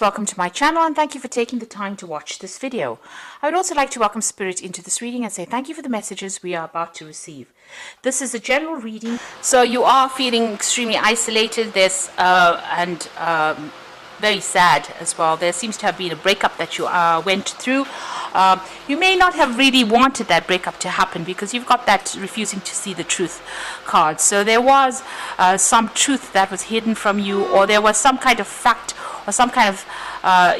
Welcome to my channel and thank you for taking the time to watch this video. I would also like to welcome Spirit into this reading and say thank you for the messages we are about to receive. This is a general reading, so you are feeling extremely isolated. There's very sad as well. There seems to have been a breakup that you went through. You may not have really wanted that breakup to happen because you've got that refusing to see the truth card. So there was some truth that was hidden from you, or there was some kind of fact or some kind of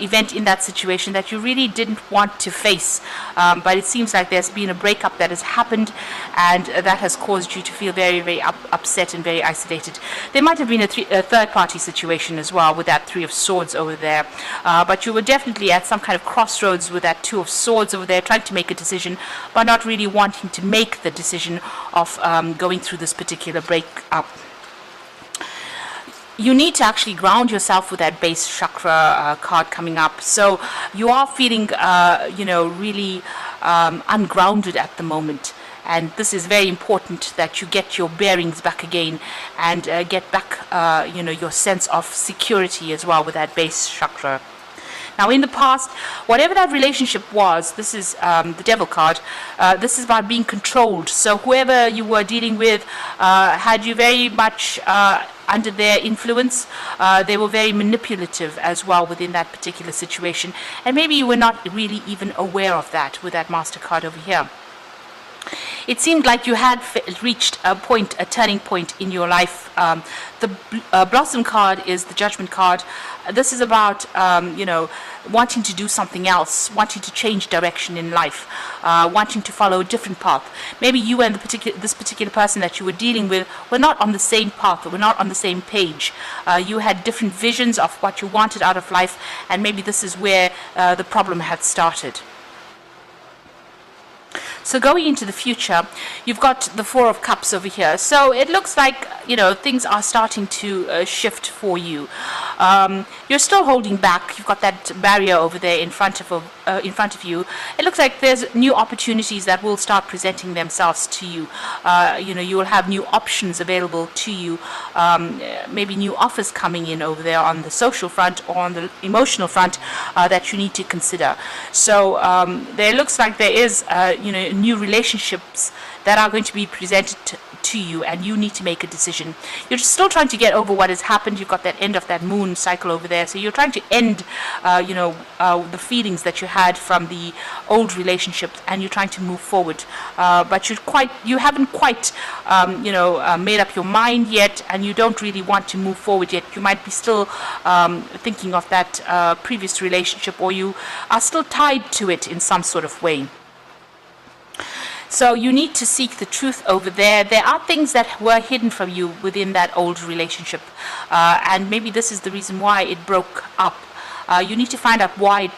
event in that situation that you really didn't want to face, but it seems like there's been a breakup that has happened, and that has caused you to feel very, very upset and very isolated. There might have been a third-party situation as well with that Three of Swords over there, but you were definitely at some kind of crossroads with that Two of Swords over there, trying to make a decision, but not really wanting to make the decision of going through this particular breakup. You need to actually ground yourself with that base chakra card coming up. So you are feeling, really ungrounded at the moment. And this is very important that you get your bearings back again and get back, your sense of security as well with that base chakra. Now, in the past, whatever that relationship was, this is the Devil card, this is about being controlled. So whoever you were dealing with had you very much under their influence. They were very manipulative as well within that particular situation. And maybe you were not really even aware of that with that Master card over here. It seemed like you had reached a turning point in your life. The Blossom card is the Judgment card. This is about, wanting to do something else, wanting to change direction in life, wanting to follow a different path. Maybe you and this particular person that you were dealing with were not on the same path, or were not on the same page. You had different visions of what you wanted out of life, and maybe this is where the problem had started. So going into the future, you've got the Four of Cups over here. So it looks like, things are starting to shift for you. You're still holding back. You've got that barrier over there in front of you. It looks like there's new opportunities that will start presenting themselves to you. You will have new options available to you. Maybe new offers coming in over there on the social front or on the emotional front that you need to consider. So there looks like there is, new relationships that are going to be presented to you, and you need to make a decision. You're still trying to get over what has happened. You've got that end of that moon cycle over there, so you're trying to end the feelings that you had from the old relationship, and you're trying to move forward, but you haven't quite made up your mind yet, and you don't really want to move forward yet. You might be still thinking of that previous relationship, or you are still tied to it in some sort of way. So you need to seek the truth over there. There are things that were hidden from you within that old relationship, and maybe this is the reason why it broke up. You need to find out why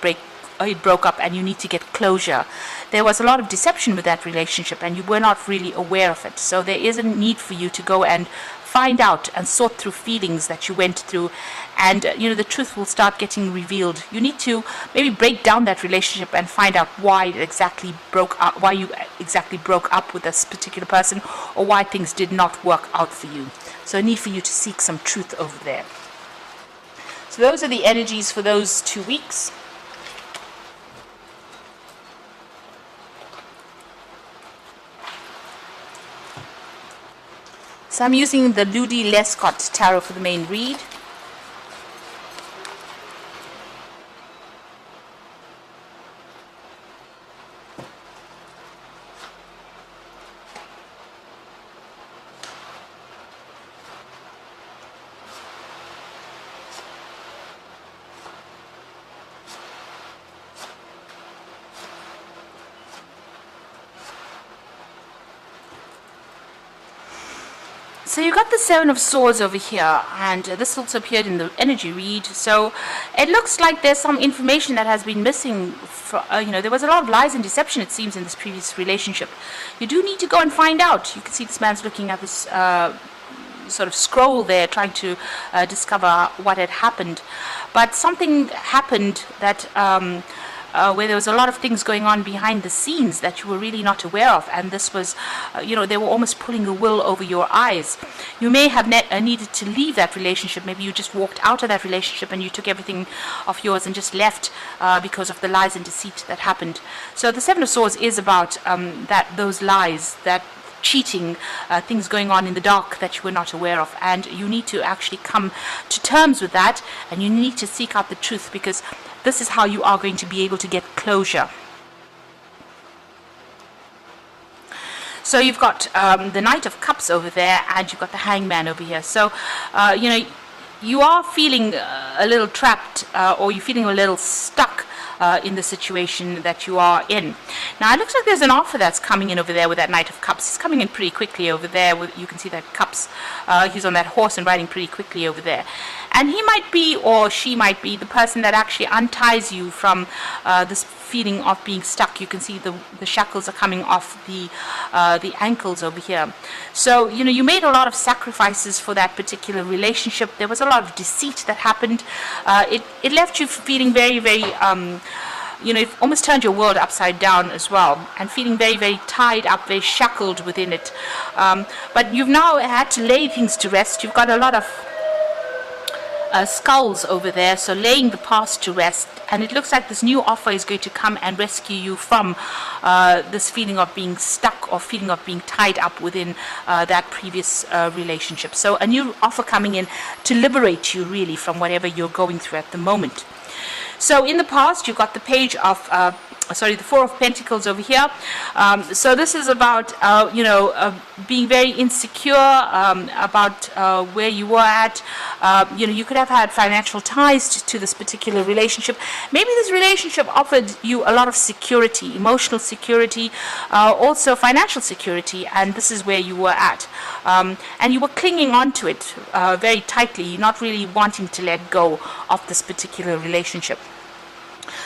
it broke up, and you need to get closure. There was a lot of deception with that relationship, and you were not really aware of it. So there is a need for you to go and find out and sort through feelings that you went through, and the truth will start getting revealed. You need to maybe break down that relationship and find out why it exactly broke up, why you exactly broke up with this particular person, or why things did not work out for you. So a need for you to seek some truth over there. So those are the energies for those 2 weeks. So I'm using the Ludi Lescott Tarot for the main read. So you got the Seven of Swords over here, and this also appeared in the energy read. So it looks like there's some information that has been missing. There was a lot of lies and deception, it seems, in this previous relationship. You do need to go and find out. You can see this man's looking at this sort of scroll there, trying to discover what had happened. But something happened that where there was a lot of things going on behind the scenes that you were really not aware of, and this was, they were almost pulling the wool over your eyes. You may have needed to leave that relationship. Maybe you just walked out of that relationship and you took everything of yours and just left because of the lies and deceit that happened. So the Seven of Swords is about those lies, that cheating, things going on in the dark that you were not aware of, and you need to actually come to terms with that, and you need to seek out the truth, because this is how you are going to be able to get closure. So you've got the Knight of Cups over there, and you've got the Hangman over here. So you are feeling a little trapped, or you're feeling a little stuck in the situation that you are in. Now it looks like there's an offer that's coming in over there with that Knight of Cups. He's coming in pretty quickly over there. You can see that Cups. He's on that horse and riding pretty quickly over there. And he might be, or she might be, the person that actually unties you from this feeling of being stuck. You can see the shackles are coming off the ankles over here. So you made a lot of sacrifices for that particular relationship. There was a lot of deceit that happened. It left you feeling very, very it almost turned your world upside down as well, and feeling very, very tied up, very shackled within it. But you've now had to lay things to rest. You've got a lot of skulls over there, so laying the past to rest, and it looks like this new offer is going to come and rescue you from this feeling of being stuck or feeling of being tied up within that previous relationship. So a new offer coming in to liberate you really from whatever you're going through at the moment. So in the past, you've got the Page of the Four of Pentacles over here. So this is about being very insecure about where you were at. You could have had financial ties to this particular relationship. Maybe this relationship offered you a lot of security, emotional security, also financial security, and this is where you were at. And you were clinging on to it very tightly, not really wanting to let go of this particular relationship.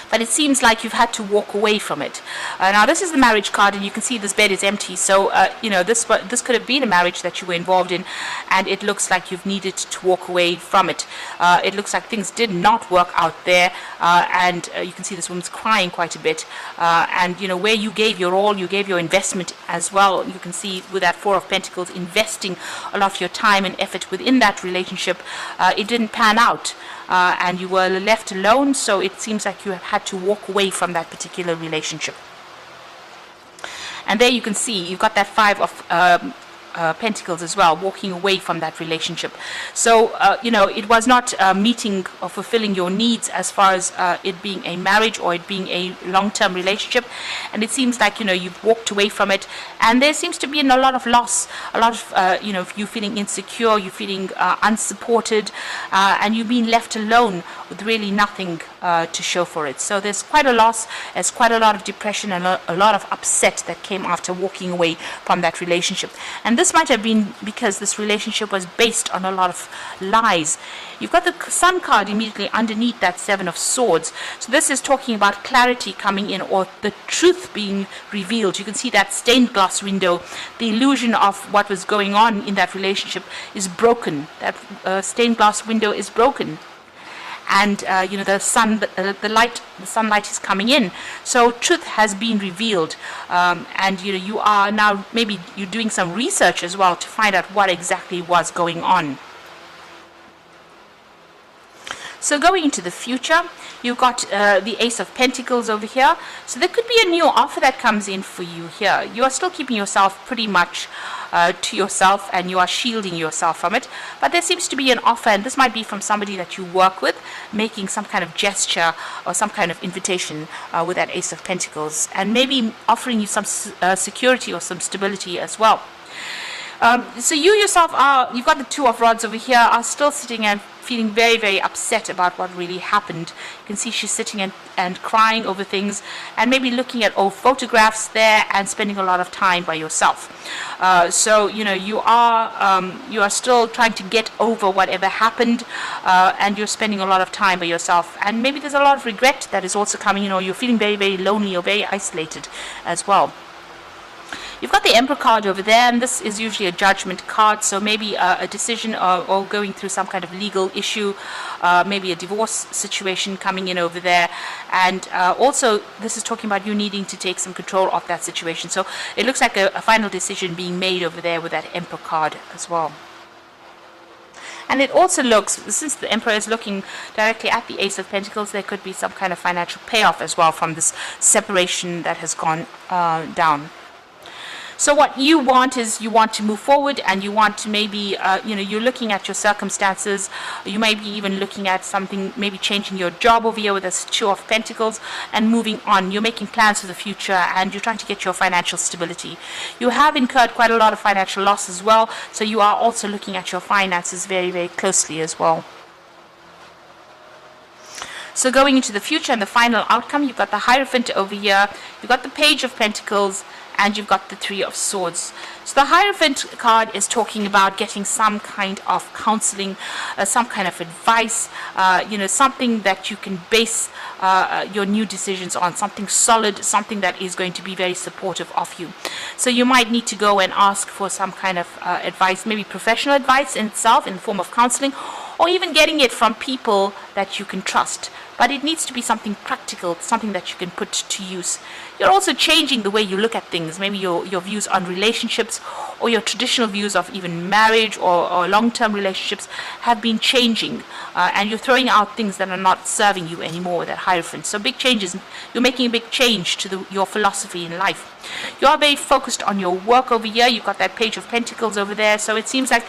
But it seems like you've had to walk away from it. Now this is the Marriage card, and you can see this bed is empty. So this could have been a marriage that you were involved in, and it looks like you've needed to walk away from it. It looks like things did not work out there, and you can see this woman's crying quite a bit. And where you gave your all, you gave your investment as well. You can see with that Four of Pentacles, investing a lot of your time and effort within that relationship. It didn't pan out. And you were left alone, so it seems like you have had to walk away from that particular relationship. And there you can see you've got that Five of Pentacles as well, walking away from that relationship. So it was not meeting or fulfilling your needs as far as it being a marriage or it being a long-term relationship, and it seems like you've walked away from it, and there seems to be a lot of loss, a lot of you feeling insecure, you feeling unsupported, and you've been left alone with really nothing to show for it. So there's quite a loss, there's quite a lot of depression and a lot of upset that came after walking away from that relationship. And this might have been because this relationship was based on a lot of lies. You've got the Sun card immediately underneath that Seven of Swords. So this is talking about clarity coming in, or the truth being revealed. You can see that stained glass window. The illusion of what was going on in that relationship is broken. That stained glass window is broken. And the sunlight is coming in, so truth has been revealed, and you are now, maybe you're doing some research as well to find out what exactly was going on. So going into the future, you've got the Ace of Pentacles over here. So there could be a new offer that comes in for you here. You are still keeping yourself pretty much to yourself, and you are shielding yourself from it. But there seems to be an offer, and this might be from somebody that you work with, making some kind of gesture or some kind of invitation with that Ace of Pentacles, and maybe offering you some security or some stability as well. So you yourself you've got the Two of Rods over here, are still sitting and feeling very, very upset about what really happened. You can see she's sitting and crying over things, and maybe looking at old photographs there and spending a lot of time by yourself. So you are still trying to get over whatever happened, and you're spending a lot of time by yourself. And maybe there's a lot of regret that is also coming in, or you're feeling very, very lonely or very isolated as well. You've got the Emperor card over there, and this is usually a judgment card, so maybe a decision or going through some kind of legal issue, maybe a divorce situation coming in over there. And also, this is talking about you needing to take some control of that situation. So it looks like a final decision being made over there with that Emperor card as well. And it also looks, since the Emperor is looking directly at the Ace of Pentacles, there could be some kind of financial payoff as well from this separation that has gone down. So what you want is you want to move forward, and you want to maybe, you're looking at your circumstances. You may be even looking at something, maybe changing your job over here with this Two of Pentacles and moving on. You're making plans for the future, and you're trying to get your financial stability. You have incurred quite a lot of financial loss as well, so you are also looking at your finances very, very closely as well. So going into the future and the final outcome, you've got the Hierophant over here, you've got the Page of Pentacles, and you've got the Three of Swords. So the Hierophant card is talking about getting some kind of counseling, some kind of advice, something that you can base your new decisions on, something solid, something that is going to be very supportive of you. So you might need to go and ask for some kind of advice, maybe professional advice in itself in the form of counseling, or even getting it from people that you can trust. But it needs to be something practical, something that you can put to use. You're also changing the way you look at things, maybe your views on relationships, or your traditional views of even marriage or long-term relationships have been changing, and you're throwing out things that are not serving you anymore with that Hierophant. So big changes, you're making a big change to your philosophy in life. You are very focused on your work over here. You've got that Page of Pentacles over there, so it seems like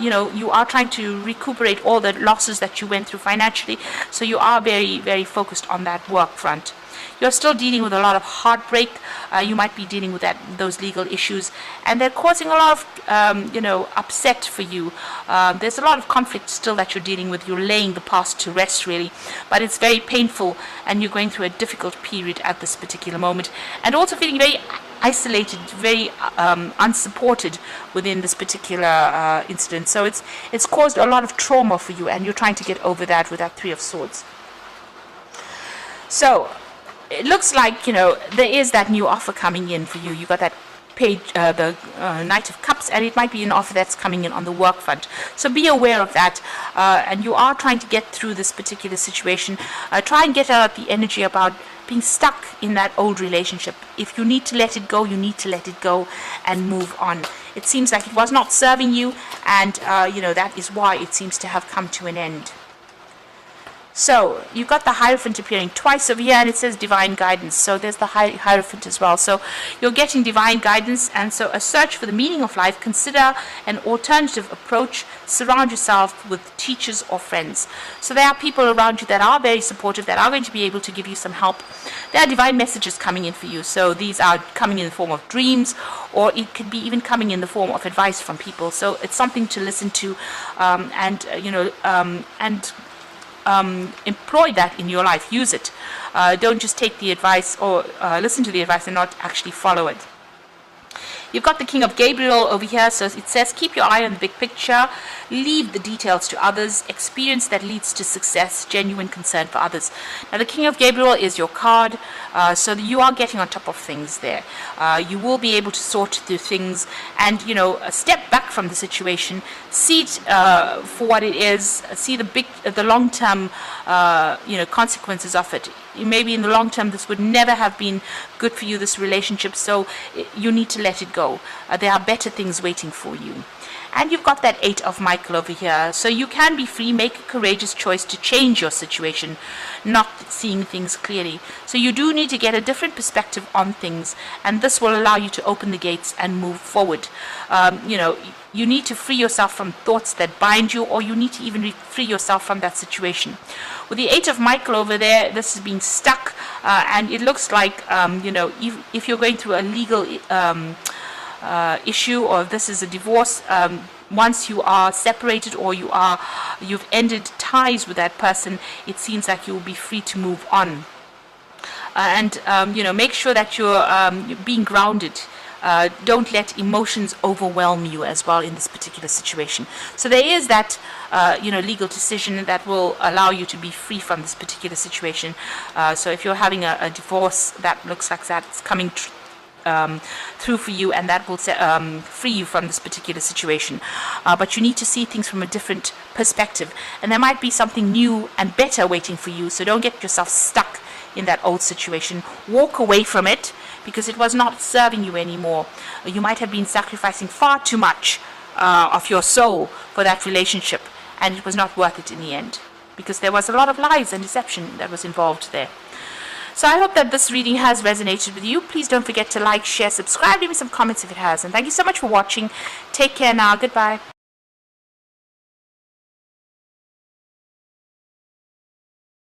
you are trying to recuperate all the losses that you went through financially, so you are very, very focused on that work front. You're still dealing with a lot of heartbreak. You might be dealing with those legal issues, and they're causing a lot of upset for you. There's a lot of conflict still that you're dealing with. You're laying the past to rest, really, but it's very painful, and you're going through a difficult period at this particular moment, and also feeling very isolated, very unsupported within this particular incident. So it's caused a lot of trauma for you, and you're trying to get over that with that Three of Swords. So it looks like, there is that new offer coming in for you. You got that Knight of Cups, and it might be an offer that's coming in on the work front. So be aware of that, and you are trying to get through this particular situation. Try and get out the energy about being stuck in that old relationship. If you need to let it go, you need to let it go and move on. It seems like it was not serving you, and that is why it seems to have come to an end. So you've got the Hierophant appearing twice over here, and it says divine guidance. So there's the Hierophant as well. So you're getting divine guidance, and so a search for the meaning of life. Consider an alternative approach. Surround yourself with teachers or friends. So there are people around you that are very supportive, that are going to be able to give you some help. There are divine messages coming in for you. So these are coming in the form of dreams, or it could be even coming in the form of advice from people. So it's something to listen to, employ that in your life. Use it. Don't just take the advice or listen to the advice and not actually follow it. You've got the King of Gabriel over here, so it says keep your eye on the big picture, leave the details to others, experience that leads to success, genuine concern for others. Now the King of Gabriel is your card, so you are getting on top of things there. You will be able to sort through things and, step back from the situation, see it for what it is, see the long-term, consequences of it. Maybe in the long term this would never have been good for you, this relationship, so you need to let it go. There are better things waiting for you. And you've got that Eight of Michael over here, so you can be free, make a courageous choice to change your situation, not seeing things clearly. So you do need to get a different perspective on things, and this will allow you to open the gates and move forward. You need to free yourself from thoughts that bind you, or you need to even free yourself from that situation. With the Eight of Michael over there, this is being stuck, and it looks like, if you're going through a legal issue, or if this is a divorce, once you are separated or you've ended ties with that person, it seems like you will be free to move on. Make sure that you're being grounded. Don't let emotions overwhelm you as well in this particular situation. So there is that legal decision that will allow you to be free from this particular situation. So if you're having a divorce that looks like that's coming through for you, and that will free you from this particular situation. But you need to see things from a different perspective, and there might be something new and better waiting for you. So don't get yourself stuck in that old situation. Walk away from it, because it was not serving you anymore. You might have been sacrificing far too much of your soul for that relationship, and it was not worth it in the end, because there was a lot of lies and deception that was involved there. So I hope that this reading has resonated with you. Please don't forget to like, share, subscribe, leave me some comments if it has. And thank you so much for watching. Take care now. Goodbye.